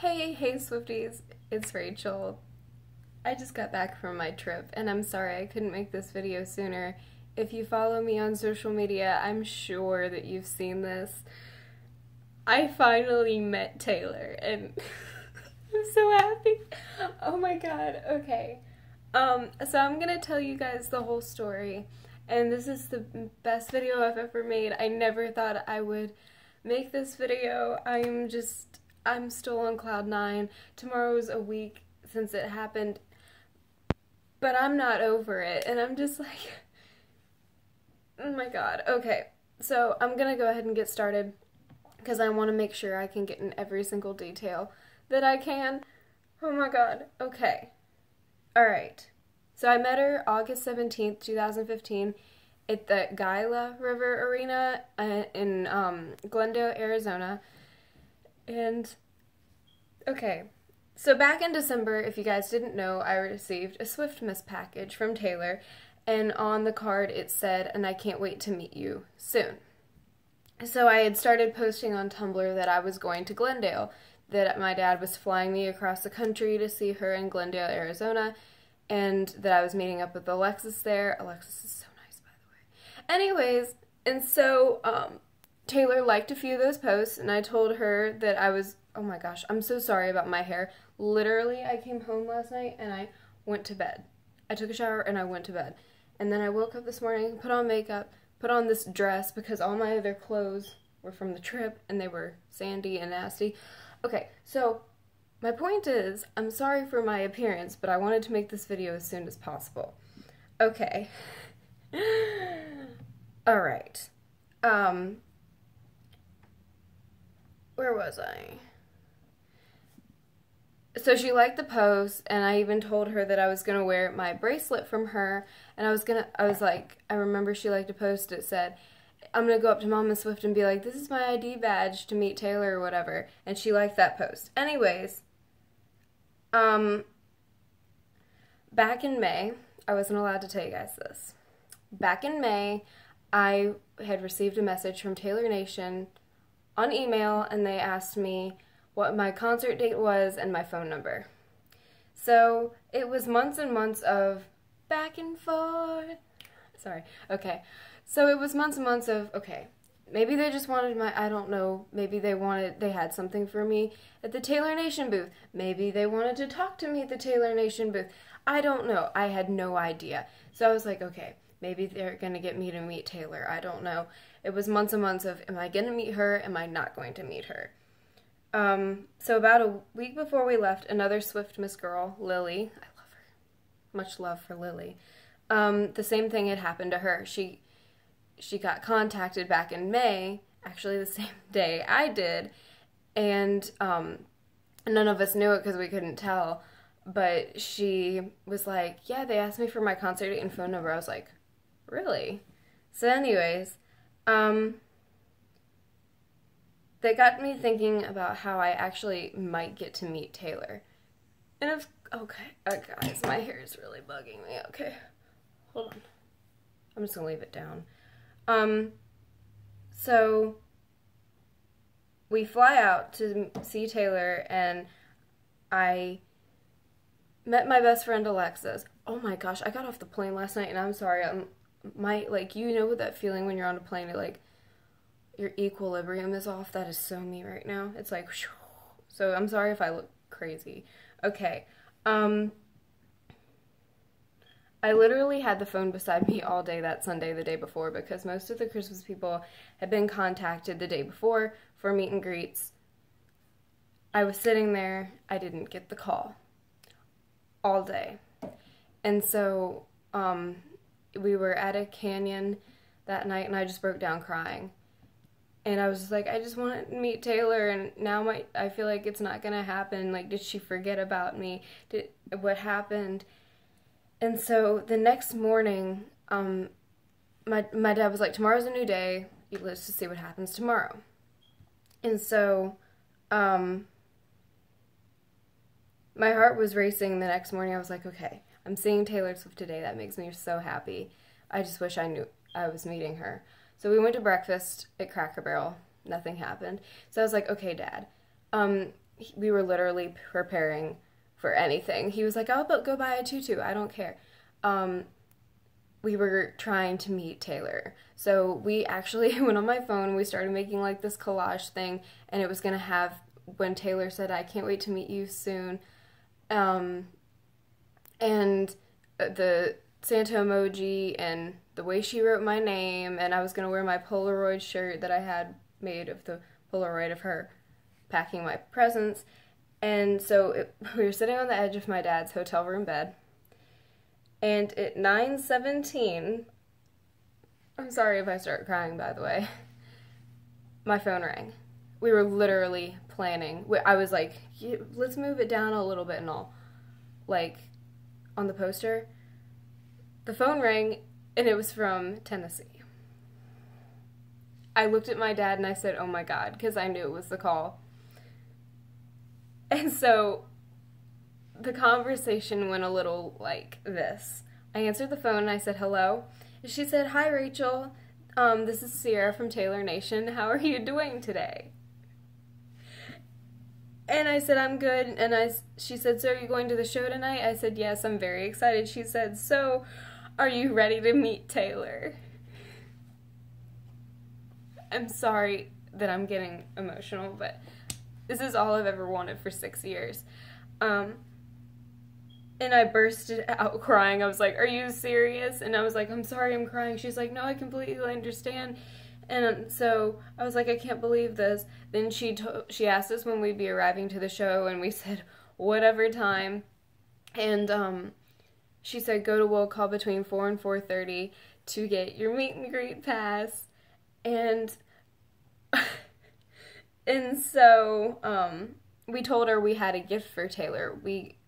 Hey Swifties, it's Rachel. I just got back from my trip and I'm sorry I couldn't make this video sooner. If you follow me on social media, I'm sure that you've seen this. I finally met Taylor and I'm so happy. Oh my god, okay. So I'm gonna tell you guys the whole story, and this is the best video I've ever made. I never thought I would make this video. I'm still on cloud 9. Tomorrow's a week since it happened, but I'm not over it, and I'm just like, oh my god. Okay, so I'm gonna go ahead and get started because I want to make sure I can get in every single detail that I can. Oh my god. Okay. Alright. So I met her August 17th, 2015 at the Gila River Arena in Glendale, Arizona. And, okay. So back in December, if you guys didn't know, I received a Swiftmas package from Taylor, and on the card it said, "And I can't wait to meet you soon." So I had started posting on Tumblr that I was going to Glendale, that my dad was flying me across the country to see her in Glendale, Arizona, and that I was meeting up with Alexis there. Alexis is so nice, by the way. Anyways, and so Taylor liked a few of those posts, and I told her that I was, oh my gosh, I'm so sorry about my hair. Literally, I came home last night and I went to bed. I took a shower and I went to bed. And then I woke up this morning, put on makeup, put on this dress because all my other clothes were from the trip and they were sandy and nasty. Okay, so my point is, I'm sorry for my appearance, but I wanted to make this video as soon as possible. Okay. Alright. Where was I? So she liked the post, and I even told her that I was going to wear my bracelet from her, and I remember she liked a post that said, "I'm going to go up to Mama Swift and be like, this is my ID badge to meet Taylor," or whatever, and she liked that post. Anyways, back in May, I wasn't allowed to tell you guys this. Back in May, I had received a message from Taylor Nation on email, and they asked me what my concert date was and my phone number. So it was months and months of back and forth. Sorry. Okay. So it was months and months of, okay, maybe they just wanted I don't know, maybe they had something for me at the Taylor Nation booth. Maybe they wanted to talk to me at the Taylor Nation booth. I don't know. I had no idea. So I was like, okay, maybe they're going to get me to meet Taylor. I don't know. It was months and months of, am I going to meet her? Am I not going to meet her? So about a week before we left, another Swiftmas girl, Lily, I love her. Much love for Lily. The same thing had happened to her. She got contacted back in May, actually the same day I did, and none of us knew it because we couldn't tell, but she was like, yeah, they asked me for my concert date and phone number. I was like, really? So anyways, they got me thinking about how I actually might get to meet Taylor. And it's, okay, guys, my hair is really bugging me. Okay, hold on. I'm just gonna leave it down. So we fly out to see Taylor, and I met my best friend Alexis. Oh my gosh, I got off the plane last night, and I'm sorry, you know that feeling when you're on a plane, your equilibrium is off? That is so me right now. It's like, so I'm sorry if I look crazy. Okay, I literally had the phone beside me all day that Sunday the day before because most of the Christmas people had been contacted the day before for meet and greets. I was sitting there, I didn't get the call all day. And so we were at a canyon that night and I just broke down crying. And I was just like, I just want to meet Taylor, and now I feel like it's not going to happen. Like, did she forget about me? What happened? And so the next morning, my dad was like, tomorrow's a new day. Let's just see what happens tomorrow. And so my heart was racing the next morning. I was like, okay, I'm seeing Taylor Swift today. That makes me so happy. I just wish I knew I was meeting her. So we went to breakfast at Cracker Barrel. Nothing happened. So I was like, okay, Dad, we were literally preparing for anything. He was like, "I'll go buy a tutu. I don't care." We were trying to meet Taylor. So we actually went on my phone, we started making like this collage thing, and it was gonna have when Taylor said, "I can't wait to meet you soon," and the Santa emoji and the way she wrote my name, and I was gonna wear my Polaroid shirt that I had made of the Polaroid of her packing my presents. And so we were sitting on the edge of my dad's hotel room bed, and at 9:17, I'm sorry if I start crying, by the way, my phone rang. We were literally planning. I was like, let's move it down a little bit and all. Like, on the poster. The phone rang, and it was from Tennessee. I looked at my dad and I said, "Oh my God," because I knew it was the call. And so the conversation went a little like this. I answered the phone and I said, "Hello." And she said, "Hi, Rachel. This is Sierra from Taylor Nation. How are you doing today?" And I said, "I'm good." And she said, "So are you going to the show tonight?" I said, "Yes, I'm very excited." She said, "So are you ready to meet Taylor?" I'm sorry that I'm getting emotional, but this is all I've ever wanted for 6 years. And I bursted out crying. I was like, "Are you serious?" And I was like, "I'm sorry, I'm crying." She's like, "No, I completely understand." And so I was like, "I can't believe this." Then she asked us when we'd be arriving to the show, and we said, whatever time. And she said, "Go to will call between 4 and 4:30 to get your meet and greet pass." And so we told her we had a gift for Taylor.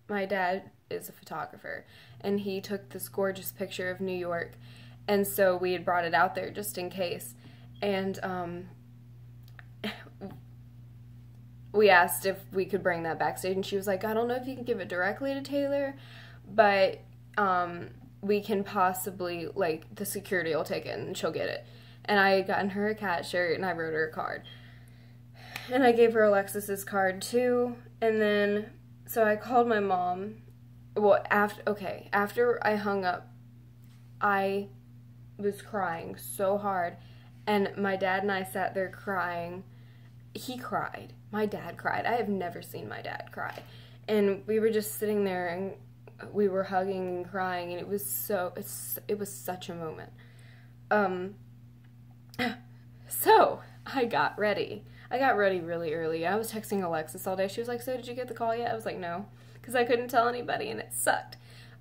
My dad is a photographer, and he took this gorgeous picture of New York, and so we had brought it out there just in case. And we asked if we could bring that backstage, and she was like, "I don't know if you can give it directly to Taylor, but we can possibly, like, the security will take it and she'll get it." And I had gotten her a cat shirt, and I wrote her a card. And I gave her Alexis's card too. And then, so I called my mom. Well, after I hung up, I was crying so hard. And my dad and I sat there crying. He cried. My dad cried. I have never seen my dad cry. And we were just sitting there, and we were hugging and crying, and it was such a moment. So I got ready. I got ready really early. I was texting Alexis all day. She was like, "So did you get the call yet?" I was like, "No," because I couldn't tell anybody, and it sucked.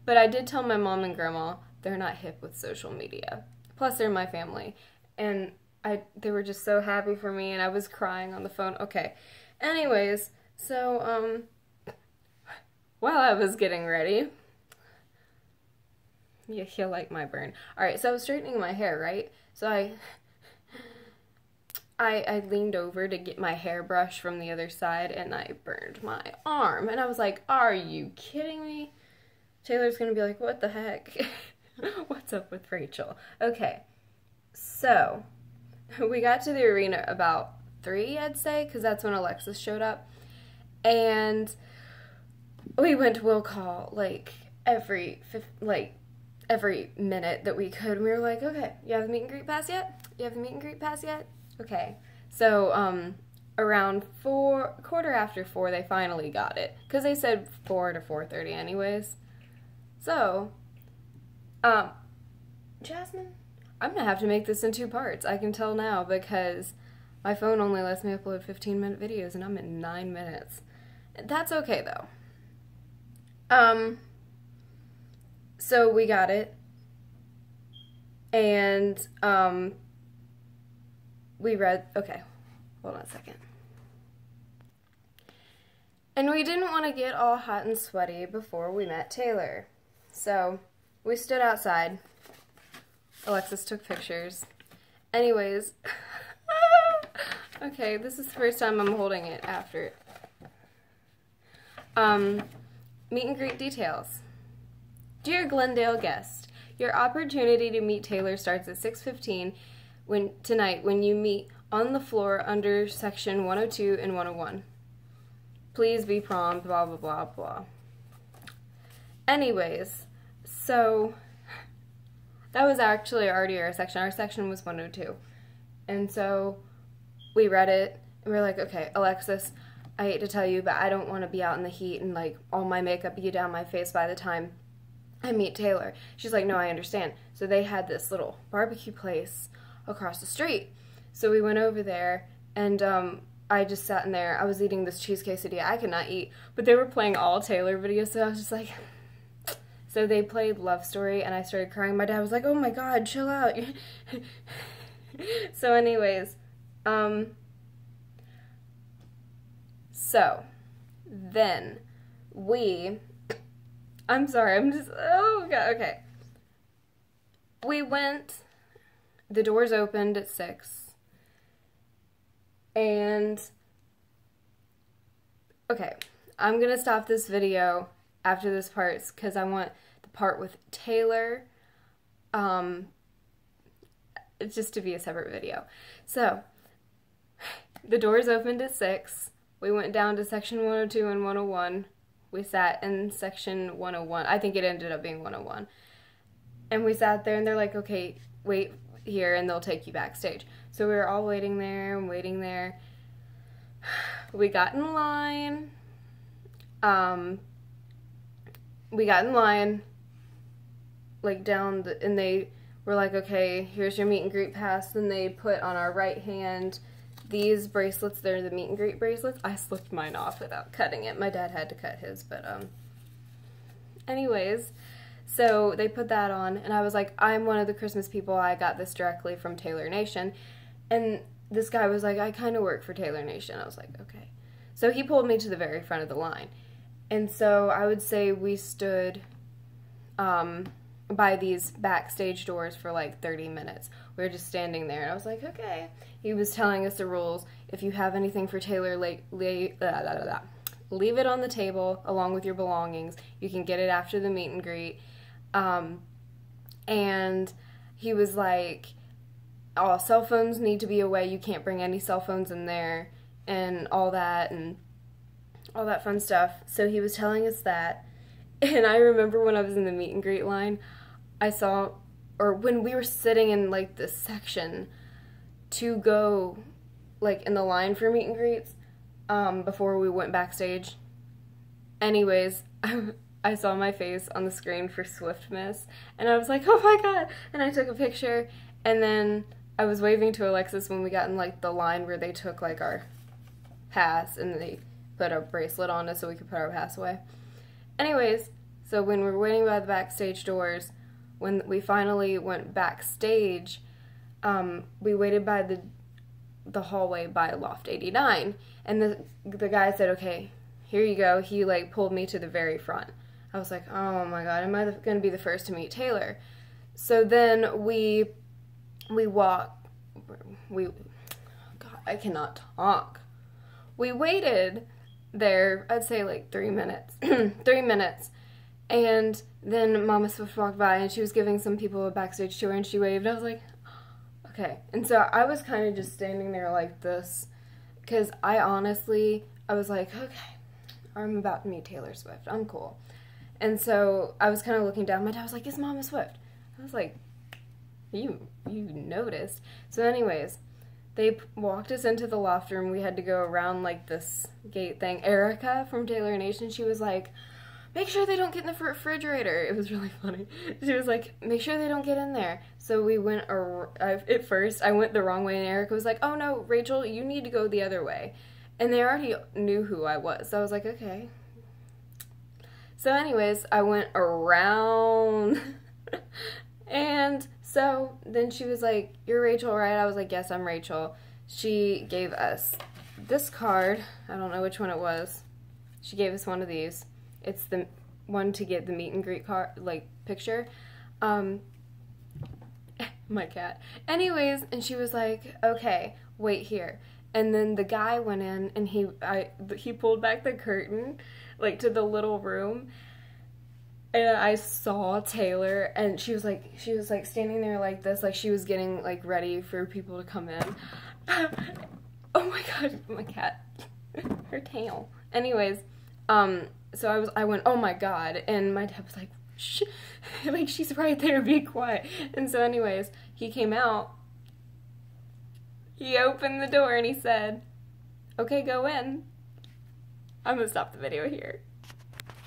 But I did tell my mom and grandma. They're not hip with social media. Plus, they're my family. And they were just so happy for me, and I was crying on the phone. Okay. Anyways, so, while I was getting ready, you'll like my burn. Alright, so I was straightening my hair, right? So I leaned over to get my hairbrush from the other side, and I burned my arm. And I was like, "Are you kidding me?" Taylor's gonna be like, "What the heck? What's up with Rachel?" Okay, so we got to the arena about 3, I'd say, because that's when Alexis showed up. And we went to will call, like, every minute that we could. And we were like, "Okay, you have the meet and greet pass yet? You have the meet and greet pass yet?" Okay, so around 4:15, they finally got it, because they said 4 to 4:30 anyways. So, Jasmine, I'm gonna have to make this in 2 parts. I can tell now, because my phone only lets me upload 15-minute videos, and I'm at 9 minutes. That's okay, though. So we got it, and, we read, okay, hold on a second. And we didn't want to get all hot and sweaty before we met Taylor. So we stood outside. Alexis took pictures. Anyways, okay, this is the first time I'm holding it after. Meet and greet details. Dear Glendale guest, your opportunity to meet Taylor starts at 6:15 tonight when you meet on the floor under section 102 and 101. please be prompt, blah, blah, blah, blah. Anyways, so that was actually already our section. Our section was 102. And so we read it, and we were like, okay, Alexis, I hate to tell you, but I don't want to be out in the heat and, like, all my makeup be down my face by the time I meet Taylor. She's like, no, I understand. So they had this little barbecue place across the street. So we went over there, and I just sat in there. I was eating this cheese quesadilla I could not eat, but they were playing all Taylor videos, so I was just like... So they played Love Story, and I started crying. My dad was like, oh my god, chill out. So anyways, so then I'm sorry, oh god, okay. We went, the doors opened at 6, and, okay, I'm gonna stop this video after this part, because I want the part with Taylor, just to be a separate video. So, the doors opened at 6, we went down to section 102 and 101, we sat in section 101, I think it ended up being 101, and we sat there, and they're like, okay, wait here, and they'll take you backstage. So we were all waiting there, and waiting there. We got in line, like, down, and they were like, okay, here's your meet and greet pass, and they put on our right hand these bracelets. They're the meet and greet bracelets. I slipped mine off without cutting it. My dad had to cut his, but, anyways, so they put that on, and I was like, I'm one of the Christmas people. I got this directly from Taylor Nation, and this guy was like, I kind of work for Taylor Nation. I was like, okay. So he pulled me to the very front of the line. And so I would say we stood by these backstage doors for like 30 minutes. We were just standing there, and I was like, okay. He was telling us the rules. If you have anything for Taylor, leave it on the table along with your belongings. You can get it after the meet and greet. And he was like, all cell phones need to be away. You can't bring any cell phones in there, and all that fun stuff. So he was telling us that, and I remember when I was in the meet and greet line, when we were sitting in, like, this section to go, like, in the line for meet and greets, before we went backstage. Anyways, I saw my face on the screen for Swiftmas, and I was like, oh my god, and I took a picture, and then I was waving to Alexis when we got in, like, the line where they took, like, our pass, and they put a bracelet on us so we could put our pass away. Anyways, so when we were waiting by the backstage doors, when we finally went backstage, we waited by the hallway by Loft 89, and the guy said, okay, here you go. He, like, pulled me to the very front. I was like, oh my god, am I going to be the first to meet Taylor? So then we God, I cannot talk. We waited there, I'd say like 3 minutes, 3 minutes, and then Mama Swift walked by, and she was giving some people a backstage tour, and she waved. I was like, okay. And so I was kind of just standing there like this, because I was like, okay, I'm about to meet Taylor Swift, I'm cool. And so I was kind of looking down. My dad was like, it's Mama Swift. I was like, you noticed. So anyways, they walked us into the loft room. We had to go around, like, this gate thing. Erica from Taylor Nation, she was like, make sure they don't get in the refrigerator. It was really funny. She was like, make sure they don't get in there. So we went, at first, I went the wrong way, and Erica was like, oh no, Rachel, you need to go the other way. And they already knew who I was. So I was like, okay. So anyways, I went around, and so then she was like, you're Rachel, right? I was like, yes, I'm Rachel. She gave us this card. I don't know which one it was. She gave us one of these. It's the one to get the meet and greet card, like, picture. My cat. Anyways, and she was like, okay, wait here. And then the guy went in, and he pulled back the curtain, like, to the little room, and I saw Taylor, and she was like standing there like this, like she was getting, like, ready for people to come in. Oh my god, my cat, her tail. Anyways, so I went, oh my god, and my dad was like, shh, like, she's right there, be quiet. And so anyways, he came out, he opened the door, and he said, okay, go in. I'm gonna stop the video here.